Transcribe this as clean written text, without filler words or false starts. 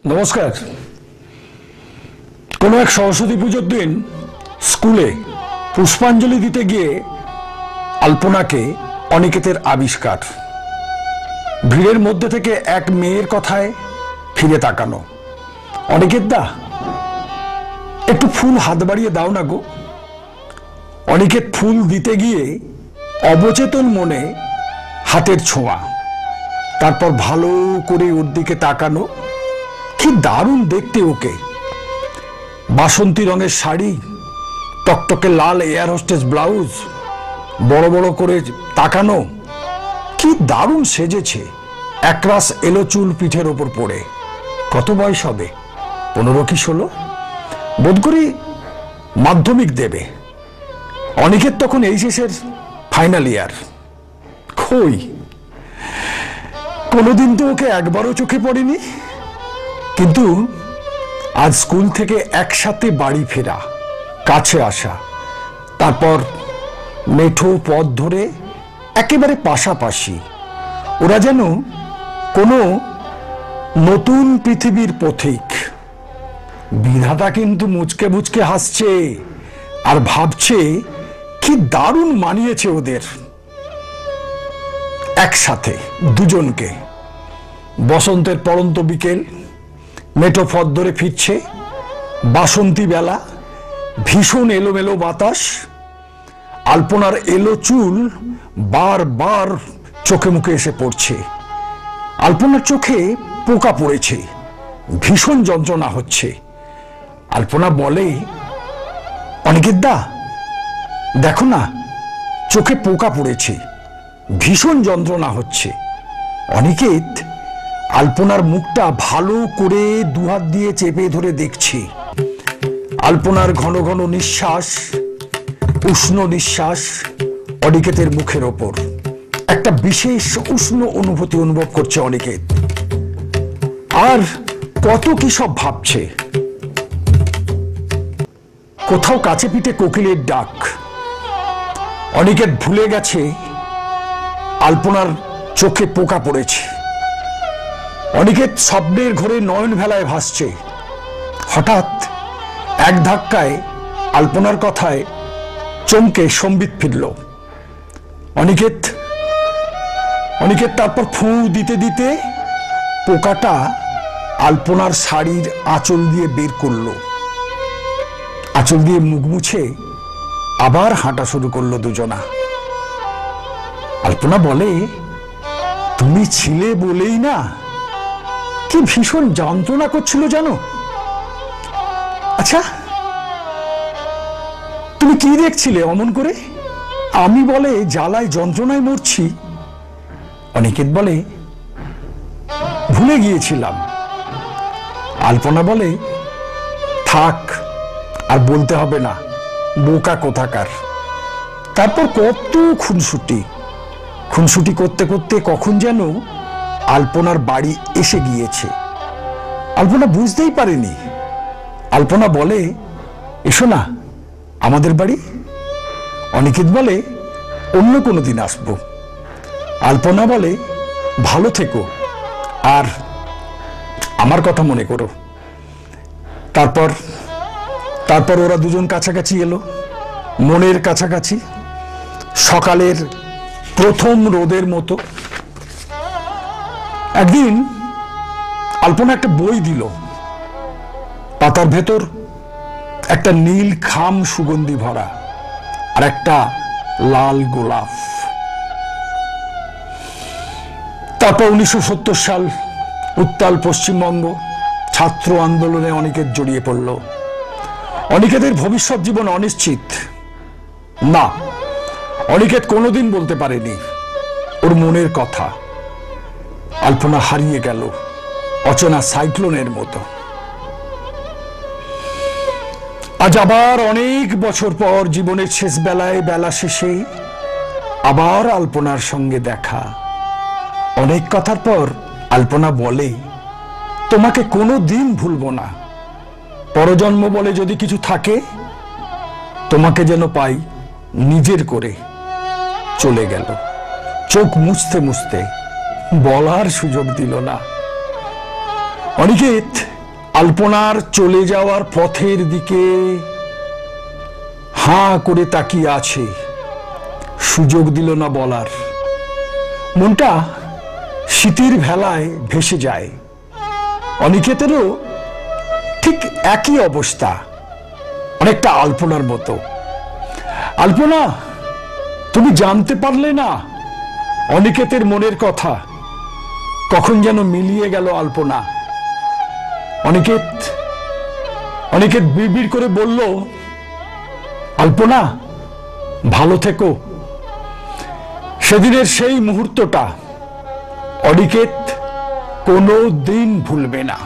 নমস্কার। কোনো এক সরস্বতী পুজোর দিন স্কুলে পুষ্পাঞ্জলি দিতে গিয়ে আলপনাকে অনিকেতের আবিষ্কার। ভিড়ের মধ্যে থেকে এক মেয়ের কথায় ফিরে তাকানো। অনিকেত দা, একটু ফুল হাত বাড়িয়ে দাও না গো। অনিকেত ফুল দিতে গিয়ে অবচেতন মনে হাতের ছোঁয়া, তারপর ভালো করে ওর দিকে তাকানো। কি দারুণ দেখতে ওকে! বাসন্তী রঙের শাড়ি, টকটকে লাল এয়ার হোস্টেস ব্লাউজ, বড় বড় করে তাকানো। কি দারুণ সেজেছে, একরাশ এলো চুল পিঠের ওপর পড়ে। কত বয়স হবে? 15 কি 16? বোধ করি মাধ্যমিক দেবে। অনিকেত তখন এইচএসের ফাইনাল ইয়ার। কই, কোনোদিন তো ওকে একবারও চোখে পড়েনি। কিন্তু আজ স্কুল থেকে একসাথে বাড়ি ফেরা, কাছে আসা, তারপর মেঠো পথ ধরে একেবারে পাশাপাশি, ওরা যেন কোনো নতুন পৃথিবীর পথিক। বিধাতা কিন্তু মুচকে মুচকে হাসছে আর ভাবছে কি দারুণ মানিয়েছে ওদের একসাথে দুজনকে। বসন্তের পড়ন্ত বিকেল, মেঠো পথ ধরে ফিরছে, বাসন্তী বেলা, ভীষণ এলোমেলো বাতাস, আলপনার এলো চুল বারবার চোখে মুখে এসে পড়ছে। আলপনার চোখে পোকা পড়েছে, ভীষণ যন্ত্রণা হচ্ছে। আলপনা বলে, অনিকেত দা দেখো না, চোখে পোকা পড়েছে, ভীষণ যন্ত্রণা হচ্ছে। অনিকেত আলপনার মুখটা ভালো করে দুহাত দিয়ে চেপে ধরে দেখছে। আলপনার ঘন ঘন নিঃশ্বাস, উষ্ণ নিঃশ্বাস অনিকেতের মুখের ওপর। একটা বিশেষ উষ্ণ অনুভূতি অনুভব করছে অনিকেত। আর কত কি সব ভাবছে। কোথাও কাছে পিঠে কোকিলের ডাক। অনিকেত ভুলে গেছে আলপনার চোখে পোকা পড়েছে। অনিকেত স্বপ্নের ঘরে নয়ন ভেলায় ভাসছে। হঠাৎ এক ধাক্কায় আলপনার কথায় চমকে সম্বিত ফিরল। অনিকেত তারপর ফুঁ দিতে দিতে পোকাটা আলপনার শাড়ির আঁচল দিয়ে বের করলো। আঁচল দিয়ে মুখ মুছে আবার হাঁটা শুরু করলো দুজনা। আলপনা বলে, তুমি ছিলে বলেই না কি ভীষণ যন্ত্রণা করছিল জানো। আচ্ছা, তুমি কি দেখছিলে অমন করে? আমি বলে জ্বালায় যন্ত্রণায় মরছি। অনিকেত বলে, ভুলে গিয়েছিলাম। আলপনা বলে, থাক আর বলতে হবে না, বোকা কোথাকার। তারপর কত খুনসুটি করতে করতে কখন যেন আলপনার বাড়ি এসে গিয়েছে। আলপনা বুঝতেই পারেনি। আলপনা বলে, এসো না আমাদের বাড়ি। অনিকেত বলে, অন্য কোনো দিন আসবো। আলপনা বলে, ভালো থেকো আর আমার কথা মনে করো। তারপর ওরা দুজন কাছাকাছি এলো, মনের কাছাকাছি, সকালের প্রথম রোদের মতো। একদিন আলপনা একটা বই দিল। পাতার ভেতর একটা নীল খাম সুগন্ধি ভরা আর একটা লাল গোলাপ। তারপর 1970 সাল, উত্তাল পশ্চিমবঙ্গ, ছাত্র আন্দোলনে অনিকেত জড়িয়ে পড়ল। অনিকেতের ভবিষ্যৎ জীবন অনিশ্চিত। না, অনিকেত কোনোদিন বলতে পারেনি ওর মনের কথা। আলপনা হারিয়ে গেল অচেনা সাইক্লোনের মতো। আজ আবার অনেক বছর পর জীবনের শেষ বেলায়, বেলা শেষে আবার আলপনার সঙ্গে দেখা। অনেক কথার পর আলপনা বলে, তোমাকে কোনো দিন ভুলবো না। পরজন্ম বলে যদি কিছু থাকে, তোমাকে যেন পাই নিজের করে। চলে গেল। চোখ মুছতে মুছতে বলার সুযোগ দিল না। অনিকেত আলপনার চলে যাওয়ার পথের দিকে হাঁ করে তাকিয়ে আছে, সুযোগ দিল না বলার। মনটা শীতের ভেলায় ভেসে যায়। অনিকেতেরও ঠিক একই অবস্থা, অনেকটা আলপনার মতো। আলপনা, তুমি জানতে পারলে না অনিকেতের মনের কথা। কখন যেন মিলিয়ে গেল আলপনা। অনিকেত অনিকেত বিড়বিড় করে বলল, আলপনা ভালো থেকো। সেদিনের সেই মুহূর্তটা অনিকেত কোনো দিন ভুলবে না।